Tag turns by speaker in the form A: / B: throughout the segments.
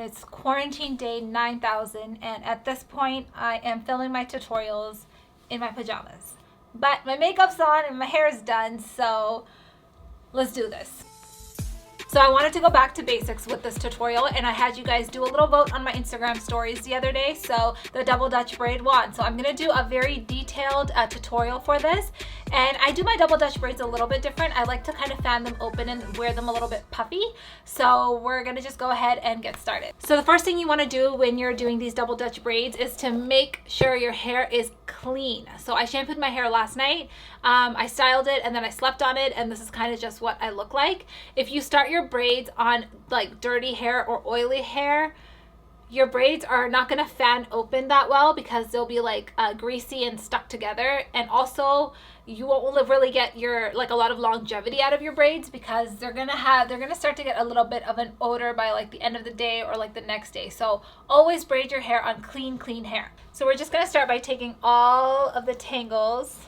A: It's quarantine day 9000, and at this point I am filming my tutorials in my pajamas. But my makeup's on and my hair is done, so let's do this. So I wanted to go back to basics with this tutorial, and I had you guys do a little vote on my Instagram stories the other day, so the double Dutch braid won. So I'm gonna do a very detailed tutorial for this, and I do my double Dutch braids a little bit different. I like to kind of fan them open and wear them a little bit puffy. So we're gonna just go ahead and get started. So the first thing you wanna do when you're doing these double Dutch braids is to make sure your hair is clean. So I shampooed my hair last night, I styled it, and then I slept on it, and this is kind of just what I look like. If you start your braids on like dirty hair or oily hair, your braids are not going to fan open that well because they'll be like greasy and stuck together, and also you won't really get your like a lot of longevity out of your braids because they're gonna start to get a little bit of an odor by like the end of the day or like the next day. So always braid your hair on clean hair. So we're just gonna start by taking all of the tangles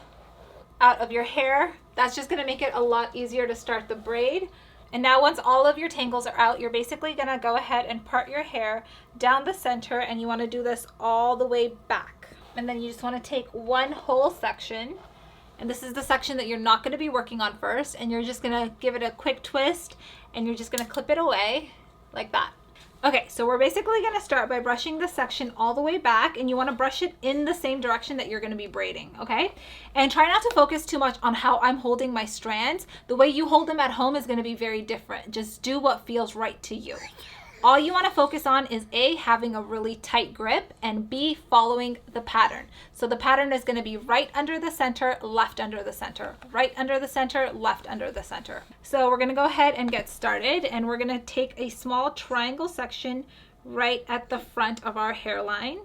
A: out of your hair. That's just gonna make it a lot easier to start the braid. And now once all of your tangles are out, you're basically gonna go ahead and part your hair down the center, and you wanna do this all the way back. And then you just wanna take one whole section, and this is the section that you're not gonna be working on first, and you're just gonna give it a quick twist, and you're just gonna clip it away like that. Okay, so we're basically gonna start by brushing this section all the way back, and you wanna brush it in the same direction that you're gonna be braiding, okay? And try not to focus too much on how I'm holding my strands. The way you hold them at home is gonna be very different. Just do what feels right to you. All you wanna focus on is A, having a really tight grip, and B, following the pattern. So the pattern is gonna be right under the center, left under the center, right under the center, left under the center. So we're gonna go ahead and get started, and we're gonna take a small triangle section right at the front of our hairline.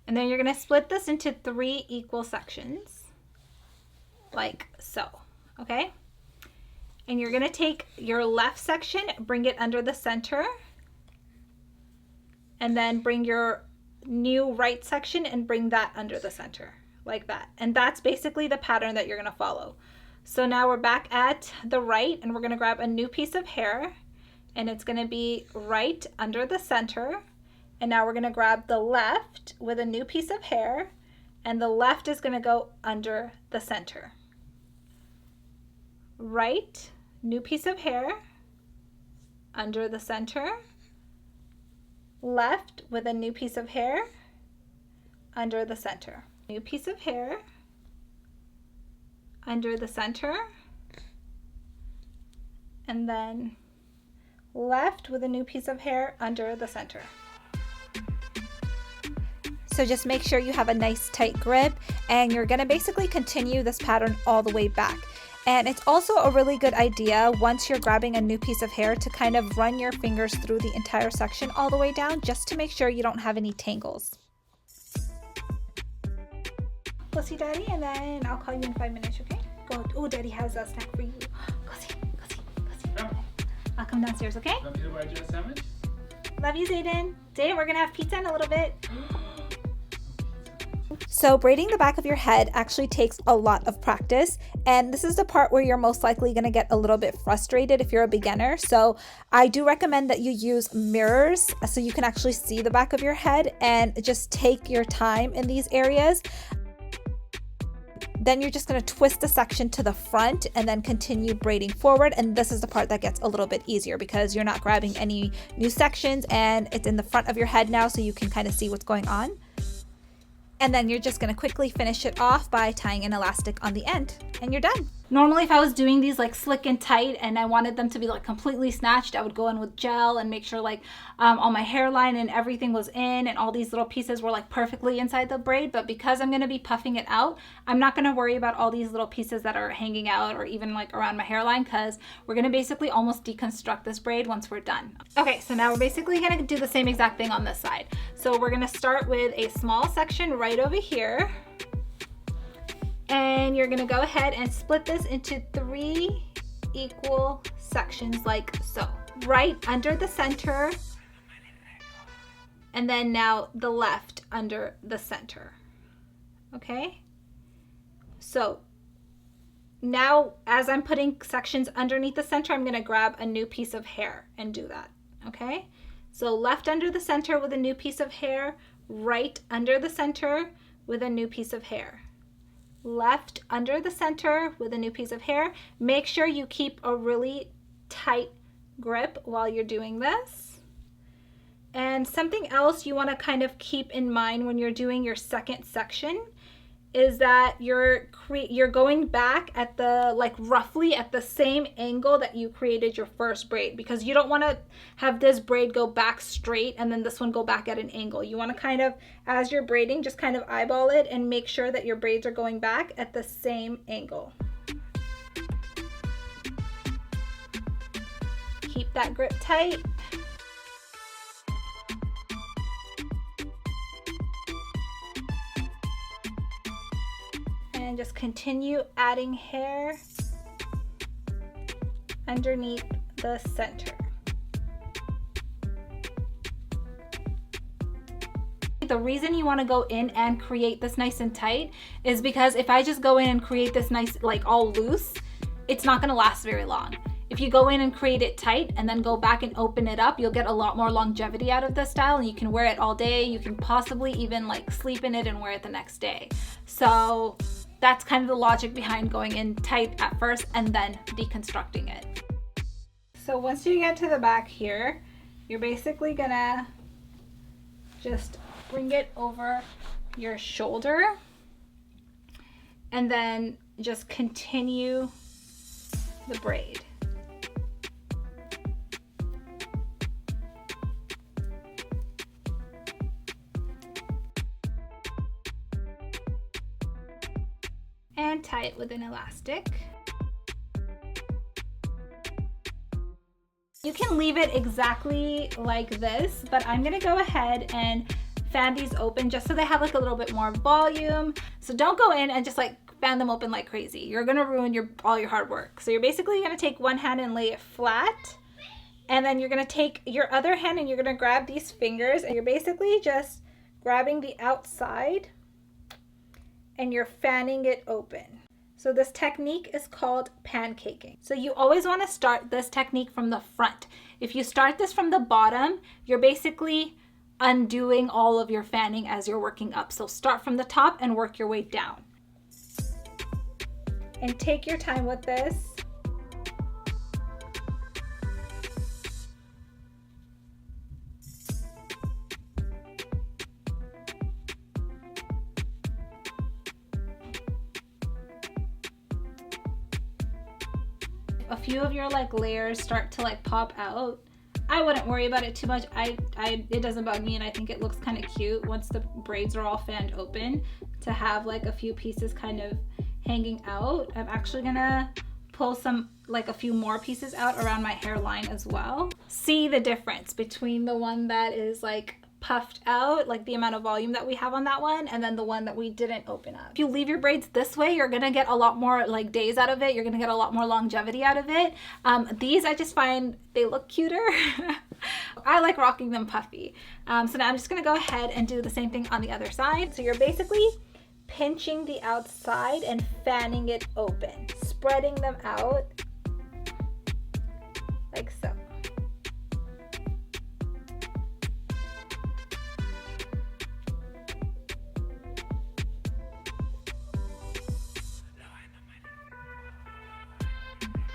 A: And then you're gonna split this into 3 equal sections, like so, okay? And you're gonna take your left section, bring it under the center, and then bring your new right section and bring that under the center like that. And that's basically the pattern that you're gonna follow. So now we're back at the right, and we're gonna grab a new piece of hair, and it's gonna be right under the center. And now we're gonna grab the left with a new piece of hair, and the left is gonna go under the center. Right, new piece of hair, under the center. Left with a new piece of hair, under the center. New piece of hair, under the center, and then left with a new piece of hair, under the center. So just make sure you have a nice tight grip, and you're gonna basically continue this pattern all the way back. And it's also a really good idea once you're grabbing a new piece of hair to kind of run your fingers through the entire section all the way down, just to make sure you don't have any tangles. Go see Daddy, and then I'll call you in 5 minutes, okay? Go. Oh, Daddy has a snack for you. Go see. I'll come downstairs, okay?
B: Want me to buy you a sandwich?
A: Love you, Zayden. Zayden, we're gonna have pizza in a little bit. So braiding the back of your head actually takes a lot of practice, and this is the part where you're most likely going to get a little bit frustrated if you're a beginner. So I do recommend that you use mirrors so you can actually see the back of your head, and just take your time in these areas. Then you're just going to twist the section to the front and then continue braiding forward, and this is the part that gets a little bit easier because you're not grabbing any new sections, and it's in the front of your head now, so you can kind of see what's going on. And then you're just gonna quickly finish it off by tying an elastic on the end, and you're done. Normally if I was doing these like slick and tight and I wanted them to be like completely snatched, I would go in with gel and make sure like all my hairline and everything was in, and all these little pieces were like perfectly inside the braid. But because I'm gonna be puffing it out, I'm not gonna worry about all these little pieces that are hanging out or even like around my hairline, because we're gonna basically almost deconstruct this braid once we're done. Okay, so now we're basically gonna do the same exact thing on this side. So we're gonna start with a small section right over here. And you're gonna go ahead and split this into 3 equal sections like so. Right under the center, and then now the left under the center, okay? So now as I'm putting sections underneath the center, I'm gonna grab a new piece of hair and do that, okay? So left under the center with a new piece of hair, right under the center with a new piece of hair. Left under the center with a new piece of hair. Make sure you keep a really tight grip while you're doing this. And something else you want to kind of keep in mind when you're doing your second section is that you're going back at the, like, roughly at the same angle that you created your first braid, because you don't want to have this braid go back straight and then this one go back at an angle. You want to kind of, as you're braiding, just kind of eyeball it and make sure that your braids are going back at the same angle. Keep that grip tight. And just continue adding hair underneath the center. The reason you want to go in and create this nice and tight is because if I just go in and create this nice, like, all loose, it's not going to last very long. If you go in and create it tight and then go back and open it up, you'll get a lot more longevity out of this style, and you can wear it all day. You can possibly even, like, sleep in it and wear it the next day. So that's kind of the logic behind going in tight at first and then deconstructing it. So once you get to the back here, you're basically gonna just bring it over your shoulder and then just continue the braid. And tie it with an elastic. You can leave it exactly like this, but I'm gonna go ahead and fan these open just so they have, like, a little bit more volume. So don't go in and just, like, fan them open like crazy. You're gonna ruin all your hard work. So you're basically gonna take one hand and lay it flat, and then you're gonna take your other hand and you're gonna grab these fingers, and you're basically just grabbing the outside and you're fanning it open. So this technique is called pancaking. So you always want to start this technique from the front. If you start this from the bottom, you're basically undoing all of your fanning as you're working up. So start from the top and work your way down. And take your time with this. A few of your, like, layers start to, like, pop out, I wouldn't worry about it too much. It doesn't bug me, and I think it looks kind of cute once the braids are all fanned open to have, like, a few pieces kind of hanging out. I'm actually gonna pull some, like, a few more pieces out around my hairline as well. See the difference between the one that is, like, puffed out, like the amount of volume that we have on that one, and then the one that we didn't open up. If you leave your braids this way, you're gonna get a lot more, like, days out of it. You're gonna get a lot more longevity out of it. These, I just find they look cuter. I like rocking them puffy. So now I'm just gonna go ahead and do the same thing on the other side. So you're basically pinching the outside and fanning it open, spreading them out like so.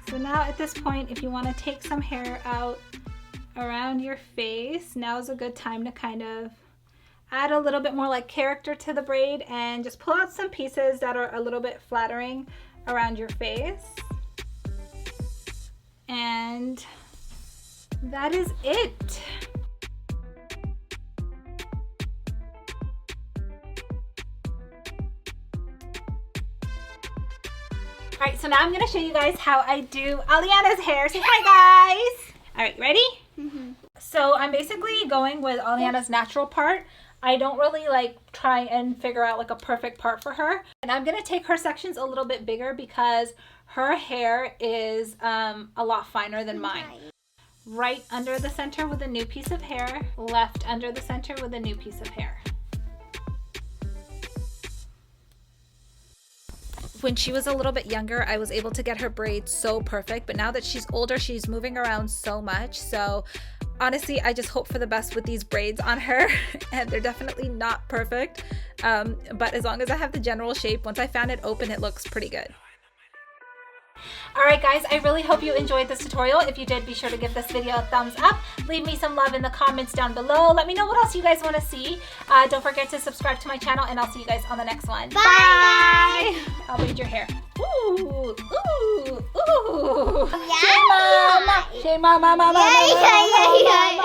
A: So now at this point, if you want to take some hair out around your face, now is a good time to kind of add a little bit more, like, character to the braid and just pull out some pieces that are a little bit flattering around your face. And that is it. All right, so now I'm gonna show you guys how I do Aliana's hair. Say hi, guys. All right, ready? Mm-hmm. So I'm basically going with Aliana's natural part. I don't really, like, try and figure out, like, a perfect part for her. And I'm gonna take her sections a little bit bigger because her hair is a lot finer than mine. Right under the center with a new piece of hair, left under the center with a new piece of hair. When she was a little bit younger, I was able to get her braids so perfect, but now that she's older, she's moving around so much. So honestly, I just hope for the best with these braids on her, and they're definitely not perfect, but as long as I have the general shape, once I found it open, it looks pretty good. Alright guys, I really hope you enjoyed this tutorial. If you did, be sure to give this video a thumbs up. Leave me some love in the comments down below. Let me know what else you guys want to see. Don't forget to subscribe to my channel, and I'll see you guys on the next one. Bye! I'll braid your hair. Ooh, ooh, ooh.
B: Yeah.
A: Say mama. Say mama, mama, mama, mama, mama.